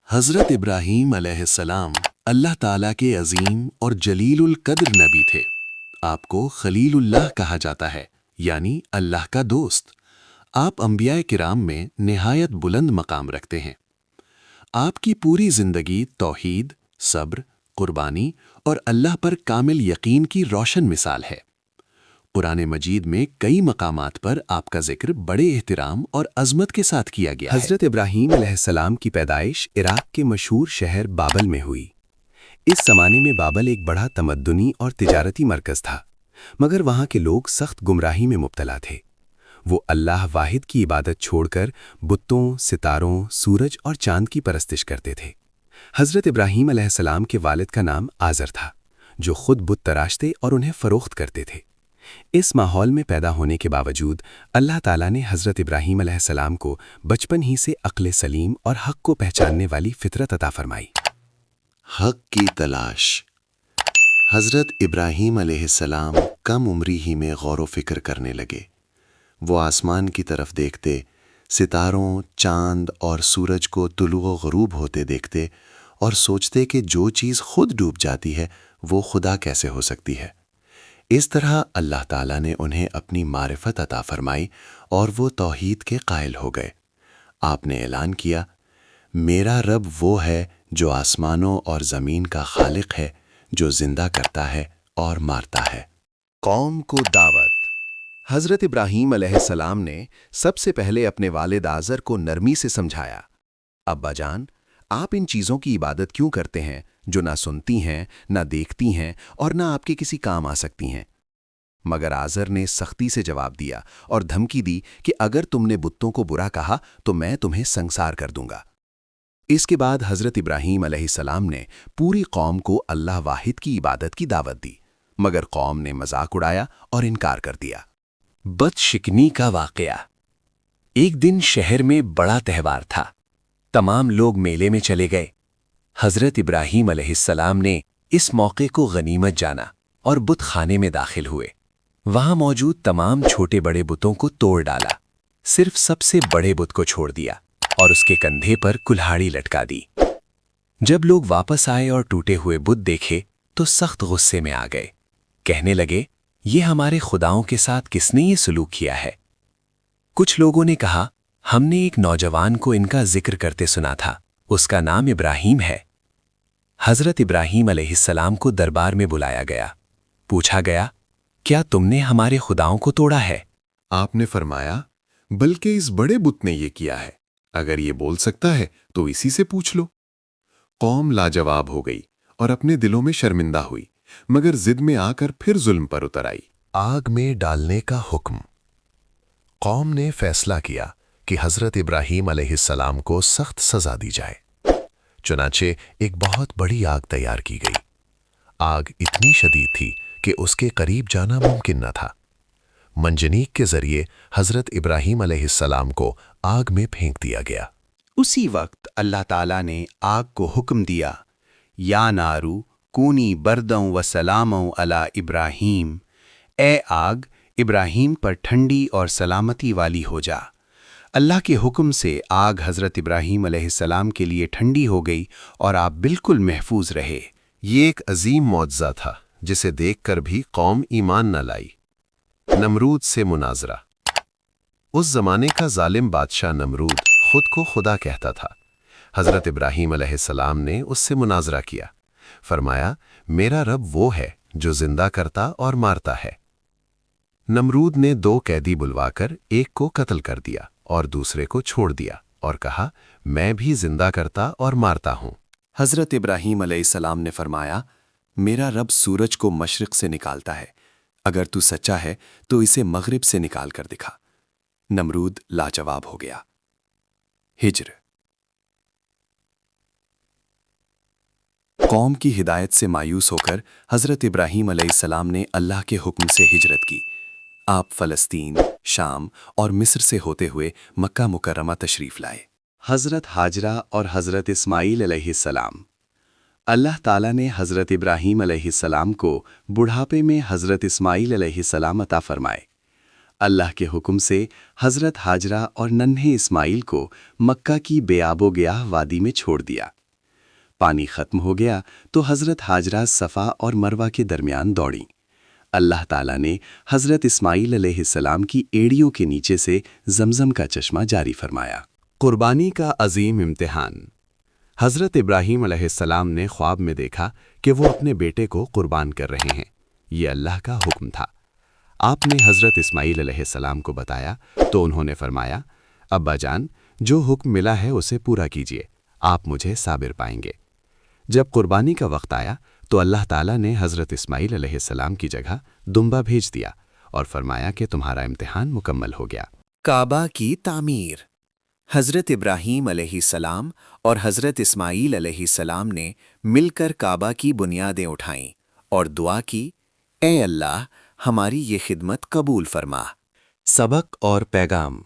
हज़रत इब्राहीम अलैहिस्सलाम अल्लाह ताला के अज़ीम और जलीलुल क़द्र नबी थे। आपको खलीलुल्लाह कहा जाता है, यानी अल्लाह का दोस्त। आप अंबिया किराम में निहायत बुलंद मकाम रखते हैं। आपकी पूरी ज़िंदगी तौहीद, सब्र, कुर्बानी और अल्लाह पर कामिल यकीन की रोशन मिसाल है। कुरान मजीद में कई मकामात पर आपका जिक्र बड़े एहतराम और अज़मत के साथ किया गया है। हज़रत इब्राहीम अलैहिस्सलाम की पैदाइश इराक़ के मशहूर शहर बाबल में हुई। इस ज़माने में बाबल एक बड़ा तमद्दुनी और तिजारती मरकज़ था, मगर वहाँ के लोग सख्त गुमराही में मुब्तला थे। वो अल्लाह वाहिद की इबादत छोड़कर बुतों, सितारों, सूरज और चांद की परस्तिश करते थे। हज़रत इब्राहीम अलैहिस्सलाम के वालिद का नाम आज़र था, जो खुद बुत तराशते और उन्हें फ़रोख्त करते थे। इस माहौल में पैदा होने के बावजूद अल्लाह ताला ने हज़रत इब्राहीम अलैहिस्सलाम को बचपन ही से अक्ल सलीम और हक़ को पहचानने वाली फितरत अता फरमाई। हक़ की तलाश। हज़रत इब्राहीम अलैहिस्सलाम कम उम्री ही में गौर व फिक्र करने लगे। वो आसमान की तरफ देखते, सितारों, चांद और सूरज को तुलू व ग़ुरूब होते देखते और सोचते कि जो चीज़ खुद डूब जाती है वो खुदा कैसे हो सकती है। इस तरह अल्लाह ताला ने उन्हें अपनी मारिफत अता फरमाई और वो तौहीद के कायल हो गए। आपने ऐलान किया, मेरा रब वो है जो आसमानों और ज़मीन का खालिक है, जो ज़िंदा करता है और मारता है। कौम को दावत। हज़रत इब्राहीम अलैहिस्सलाम ने सबसे पहले अपने वालिद आज़र को नरमी से समझाया, अब्बा जान, आप इन चीज़ों की इबादत क्यों करते हैं जो ना सुनती हैं, ना देखती हैं और ना आपके किसी काम आ सकती हैं। मगर आज़र ने सख्ती से जवाब दिया और धमकी दी कि अगर तुमने बुतों को बुरा कहा तो मैं तुम्हें संसार कर दूंगा। इसके बाद हज़रत इब्राहीम अलैहिस्सलाम ने पूरी कौम को अल्लाह वाहिद की इबादत की दावत दी, मगर कौम ने मजाक उड़ाया और इनकार कर दिया। बदशिकनी का वाक़या। एक दिन शहर में बड़ा त्यौहार था। तमाम लोग मेले में चले गए। हज़रत इब्राहीम अलैहिस्सलाम ने इस मौके को गनीमत जाना और बुत खाने में दाखिल हुए। वहां मौजूद तमाम छोटे बड़े बुतों को तोड़ डाला, सिर्फ सबसे बड़े बुत को छोड़ दिया और उसके कंधे पर कुल्हाड़ी लटका दी। जब लोग वापस आए और टूटे हुए बुत देखे तो सख्त गुस्से में आ गए। कहने लगे, ये हमारे खुदाओं के साथ किसने ये सलूक किया है। कुछ लोगों ने कहा, हमने एक नौजवान को इनका जिक्र करते सुना था, उसका नाम इब्राहीम है। हज़रत इब्राहीम अलैहिस्सलाम को दरबार में बुलाया गया। पूछा गया, क्या तुमने हमारे खुदाओं को तोड़ा है? आपने फरमाया, बल्कि इस बड़े बुत ने ये किया है। अगर ये बोल सकता है तो इसी से पूछ लो। कौम लाजवाब हो गई और अपने दिलों में शर्मिंदा हुई, मगर जिद में आकर फिर जुल्म पर उतर आई। आग में डालने का हुक्म। कौम ने फैसला किया कि हज़रत इब्राहीम अलैहिस्सलाम को सख्त सज़ा दी जाए। चुनाचे एक बहुत बड़ी आग तैयार की गई। आग इतनी शदीद थी कि उसके करीब जाना मुमकिन न था। मंजनीक के जरिए हज़रत इब्राहीम अलैहिस्सलाम को आग में फेंक दिया गया। उसी वक्त अल्लाह ताला ने आग को हुक्म दिया, या नारू कूनी बरदं व सलामं अला इब्राहीम, ए आग इब्राहीम पर ठंडी और सलामती वाली हो जा। अल्लाह के हुक्म से आग हज़रत इब्राहीम अलैहिस्सलाम के लिए ठंडी हो गई और आप बिल्कुल महफूज रहे। ये एक अजीम मौजज़ा था जिसे देखकर भी कौम ईमान न लाई। नमरूद से मुनाजरा। उस ज़माने का जालिम बादशाह नमरूद खुद को खुदा कहता था। हज़रत इब्राहीम अलैहिस्सलाम ने उससे मुनाजरा किया। फरमाया, मेरा रब वो है जो जिंदा करता और मारता है। नमरूद ने 2 कैदी बुलवाकर एक को कत्ल कर दिया और दूसरे को छोड़ दिया और कहा, मैं भी जिंदा करता और मारता हूं। हज़रत इब्राहीम अलैहिस्सलाम ने फरमाया, मेरा रब सूरज को मशरिक़ से निकालता है, अगर तू सच्चा है तो इसे मगरिब से निकाल कर दिखा। नमरूद लाजवाब हो गया। हिज्र। कौम की हिदायत से मायूस होकर हज़रत इब्राहीम अलैहिस्सलाम ने अल्लाह के हुक्म से हिजरत की। आप फ़लस्तीन, शाम और मिस्र से होते हुए मक्का मुकर्रमा तशरीफ़ लाए। हज़रत हाजरा और हज़रत इस्माईल अलैहिस्सलाम। अल्लाह ताला ने हज़रत इब्राहीम अलैहिस्सलाम को बुढ़ापे में हज़रत इस्माईल अलैहिस्सलाम अता फरमाए। اللہ کے حکم سے حضرت ہاجرہ اور ننھے اسماعیل کو مکہ کی بے آب و گیاہ وادی میں چھوڑ دیا۔ پانی ختم ہو گیا تو حضرت ہاجرہ صفا اور مروہ کے درمیان دوڑیں۔ اللہ تعالیٰ نے حضرت اسماعیل علیہ السلام کی ایڑیوں کے نیچے سے زمزم کا چشمہ جاری فرمایا۔ قربانی کا عظیم امتحان۔ حضرت ابراہیم علیہ السلام نے خواب میں دیکھا کہ وہ اپنے بیٹے کو قربان کر رہے ہیں۔ یہ اللہ کا حکم تھا۔ آپ نے حضرت اسماعیل علیہ السلام کو بتایا تو انہوں نے فرمایا، ابا جان، جو حکم ملا ہے اسے پورا کیجیے، آپ مجھے صابر پائیں گے۔ جب قربانی کا وقت آیا تو اللہ تعالیٰ نے حضرت اسماعیل علیہ السلام کی جگہ دمبا بھیج دیا اور فرمایا کہ تمہارا امتحان مکمل ہو گیا۔ کعبہ کی تعمیر۔ حضرت ابراہیم علیہ السلام اور حضرت اسماعیل علیہ السلام نے مل کر کعبہ کی بنیادیں اٹھائیں اور دعا کی، اے اللہ، ہماری یہ خدمت قبول فرما۔ سبق اور پیغام۔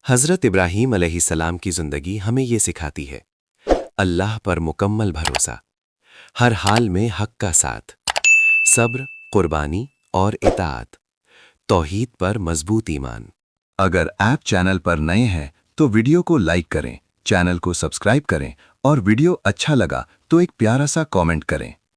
حضرت ابراہیم علیہ السلام کی زندگی ہمیں یہ سکھاتی ہے: اللہ پر مکمل بھروسہ، ہر حال میں حق کا ساتھ، صبر، قربانی اور اطاعت، توحید پر مضبوط ایمان۔ اگر ایپ چینل پر نئے ہیں تو ویڈیو کو لائک کریں، چینل کو سبسکرائب کریں اور ویڈیو اچھا لگا تو ایک پیارا سا کامنٹ کریں۔